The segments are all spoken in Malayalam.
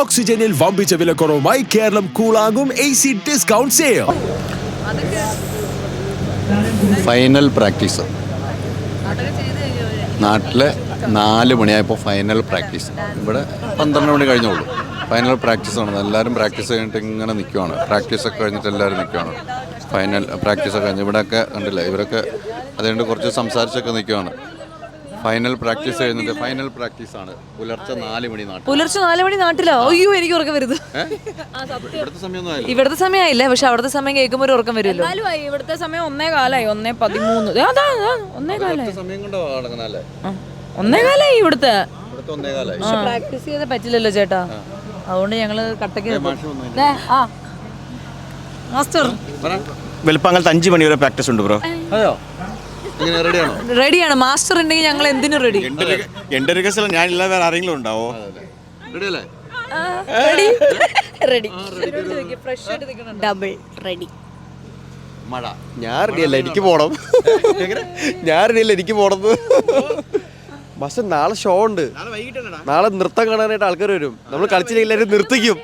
ഓക്സിജനിൽ വമ്പിച്ച വിലക്കുറവുമായി കേരളം കൂളാകും AC discount sale. Final practice നാട്ടിലെ 4 മണിയായപ്പോൾ ഫൈനൽ പ്രാക്ടീസ്. ഇവിടെ 12 മണി കഴിഞ്ഞോളൂ. ഫൈനൽ പ്രാക്ടീസാണ്. എല്ലാവരും പ്രാക്ടീസ് കഴിഞ്ഞിട്ട് ഇങ്ങനെ നിൽക്കുവാണ്. പ്രാക്ടീസൊക്കെ കഴിഞ്ഞിട്ട് എല്ലാവരും നിൽക്കുവാണ്. ഫൈനൽ പ്രാക്ടീസൊക്കെ കഴിഞ്ഞ് ഇവിടെയൊക്കെ കണ്ടില്ല, ഇവരൊക്കെ അതുകൊണ്ട് കുറച്ച് സംസാരിച്ചൊക്കെ നിൽക്കുവാണ്. ഫൈനൽ പ്രാക്ടീസ് കഴിഞ്ഞിട്ട് ഫൈനൽ പ്രാക്ടീസാണ്. പുലർച്ചെ 4 മണി നാട്ടിൽ. പുലർച്ചെ 4 മണി നാട്ടിലോ? അയ്യോ, എനിക്ക് ഉറക്കം വരുന്നു. ഇവിടുത്തെ സമയമായില്ല, പക്ഷെ അവിടുത്തെ സമയം കേൾക്കുമ്പോൾ ഒരു ഉറക്കം വരുമല്ലോ. ഇവിടുത്തെ സമയം 1:15 1:13. അതാ 1:15 സമയം കൊണ്ടോ നടക്കുന്നല്ലേ? 1:15 ഇവിടുത്തെ. പ്രാക്ടീസ് ചെയ്ത് പറ്റില്ലല്ലോ ചേട്ടാ, അതുകൊണ്ട് ഞങ്ങള് കട്ടക്ക് മാസ്റ്റർ വെളുപ്പാങ്കലത്ത് 5 മണി വരെ പ്രാക്ടീസ് ഉണ്ട് ബ്രോ. റെഡിയാണ്. മാസ്റ്റർ ഉണ്ടെങ്കിൽ ഞങ്ങൾ എന്തിനും റെഡി. എന്റെ റിഹേഴ്സൽ ഞാൻ ഇല്ല, വേറെ ആരെങ്കിലും ഉണ്ടാവോ? Ready double ready. മഴ ഞാൻ റെഡിയല്ല, എനിക്ക് പോണം. ഞാൻ റെഡിയല്ല, എനിക്ക് പോണം. പക്ഷെ നാളെ ഷോ ഉണ്ട്. നാളെ നൃത്തം കാണാനായിട്ട് ആൾക്കാർ വരും. നമ്മൾ കളിച്ചില്ലെങ്കിൽ എല്ലാവരും നിർത്തിക്കും.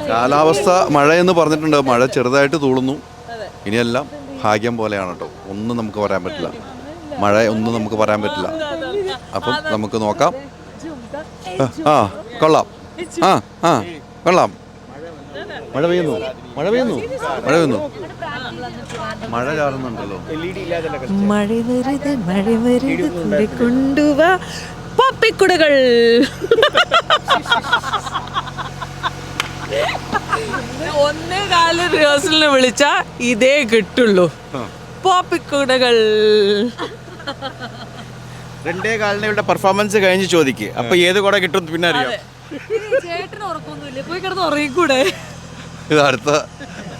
കാലാവസ്ഥ മഴയെന്ന് പറഞ്ഞിട്ടുണ്ട്. മഴ ചെറുതായിട്ട് തൂളുന്നു. ഇനിയെല്ലാം ഭാഗ്യം പോലെയാണ് കേട്ടോ. ഒന്നും നമുക്ക് പറയാൻ പറ്റില്ല. മഴ ഒന്നും നമുക്ക് പറയാൻ പറ്റില്ല. അപ്പം നമുക്ക് നോക്കാം. കൊള്ളാം. കൊള്ളാം. മഴ പെയ്യുന്നു. മഴ ചാറുന്നുണ്ടല്ലോ. മഴ വരുത് കൊണ്ടുവാ പപ്പിക്കുടകൾ. ഒന്നേ കാല് റിഹേഴ്സലിന് വിളിച്ചാ ഇതേ കിട്ടുള്ളൂ. പോപ്പിക്കുടകൾ. 2:15 ഇവിടെ പെർഫോമൻസ് കഴിഞ്ഞ് ചോദിക്കുക. അപ്പൊ ഏത് കൂടെ കിട്ടും പിന്നെ അറിയാം. ചേട്ടന് ഉറക്കൊന്നുമില്ല, പോയി കിടന്ന് ഉറങ്ങിക്കൂടെ? ഇത് അടുത്ത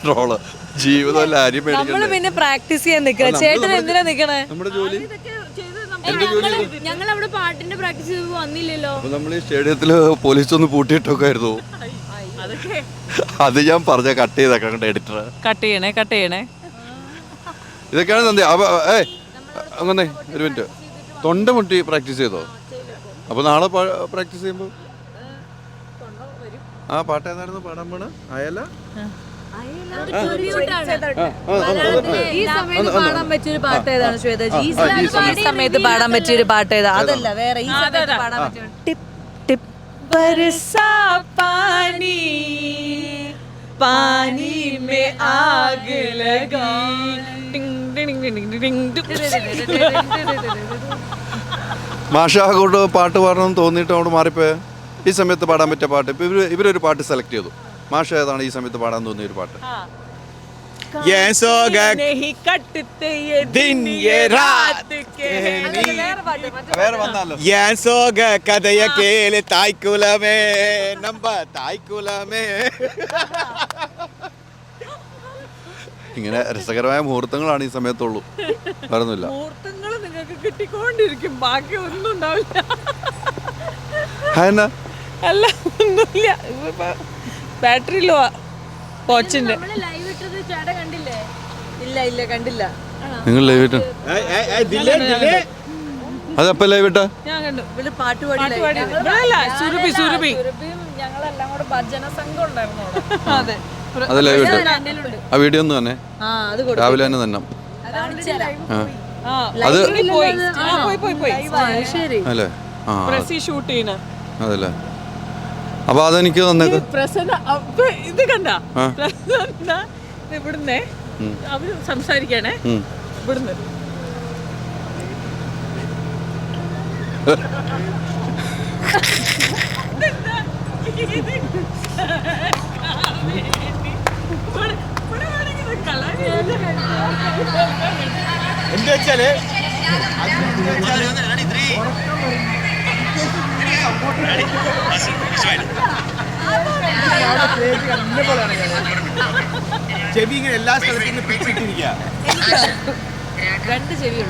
ട്രോള്. ജീവിതമല്ല ആരും നമ്മള് പിന്നെ പ്രാക്ടീസ് ചെയ്യാൻ നിക്കണം. ചേട്ടൻ എന്തിനാ നിക്കണേ? നമ്മുടെ ജോലി. ഞങ്ങൾ അവിടെ പാട്ടിന്റെ പ്രാക്ടീസ് വന്നില്ലല്ലോ. നമ്മൾ ഈ സ്റ്റേഡിയത്തില് പോലീസ് ഒന്ന് പൂട്ടിയിട്ടൊക്കെ ആയിരുന്നു. അത് ഞാൻ പറഞ്ഞ കട്ട് ചെയ്തേക്കണ്ട എഡിറ്റർ. കട്ട് ചെയ്യണേ. ഇതൊക്കെയാണ് നന്ദി. അങ്ങനെ ഒരു മിനിറ്റ്. തൊണ്ട മുട്ടി പ്രാക്ടീസ് ചെയ്തോ? അപ്പൊ നാളെ പ്രാക്ടീസ് ചെയ്യുമ്പോ പാട്ട് ഏതായിരുന്നു പാടാൻ പോണ? അയല ഈ സമയത്ത് പാടാൻ പറ്റിയൊരു പാട്ട് ഏതാണ് ശ്വേതജി? ഈ സമയത്ത് പാടാൻ പറ്റിയൊരു പാട്ട് ഏതാ? അതല്ല, വേറെ ഈ സമയത്ത് പാടാൻ പറ്റിയ ടിപ്പ് ടിപ്പ് ബरसा पानी पानी में आग लगी. മാഷ കൊണ്ട് പാട്ട് പാടണമെന്ന് തോന്നിയിട്ട് അങ്ങോട്ട് മാറിപ്പോയ. ഈ സമയത്ത് പാടാൻ പറ്റിയ പാട്ട് ഇപ്പൊ ഇവരൊരു പാട്ട് സെലക്ട് ചെയ്തു. മാഷ ഏതാണ് ഈ സമയത്ത് പാടാൻ തോന്നിയ ഒരു പാട്ട്? കഥയ കേള് തായ്ക്കുലമേ നമ്പ തായ്ക്കുലമേ. ഇങ്ങനെ രസകരമായ മുഹൂർത്തങ്ങളാണ് ഈ സമയത്തുള്ളൂ. വരുന്നില്ല. മുഹൂർത്തങ്ങൾ നിങ്ങൾക്ക് കിട്ടിക്കൊണ്ടിരിക്കും, ബാക്കി ഒന്നും ഉണ്ടാവില്ല. അല്ല, ഒന്നുമില്ല. ബാറ്ററി ലോ വാച്ചിന്റെ. ഇല്ല കണ്ടില്ല. നിങ്ങൾ ലൈവ് ഇട്ട? അതപ്പോ ലൈവ് ഇട്ട? ഞാൻ കണ്ടു. ഇവിടെ പാട്ട് പാടി. സുരഭി ഞങ്ങളെല്ലാം കൂടെ ഭജന സംഘം ഉണ്ടായിരുന്നു. അതെ, അത് ലൈവ് ഇട്ട. ആ വീഡിയോ ഒന്ന് തന്നെ രാവിലെ തന്നെ തന്നെ അത് അല്ലേ? അതല്ലേ? അപ്പൊ അതെനിക്ക് തന്നേക്ക്. ഇത് കണ്ട ഇവിടുന്ന് അവര് സംസാരിക്കണേ. ഇവിടുന്ന് എന്താ വെച്ചാല് ചെവി ഇങ്ങനെ എല്ലാ സ്ഥലത്തും പിടിച്ചിട്ടിരിക്കുക. 2 ചെവിയുള്ളൂ.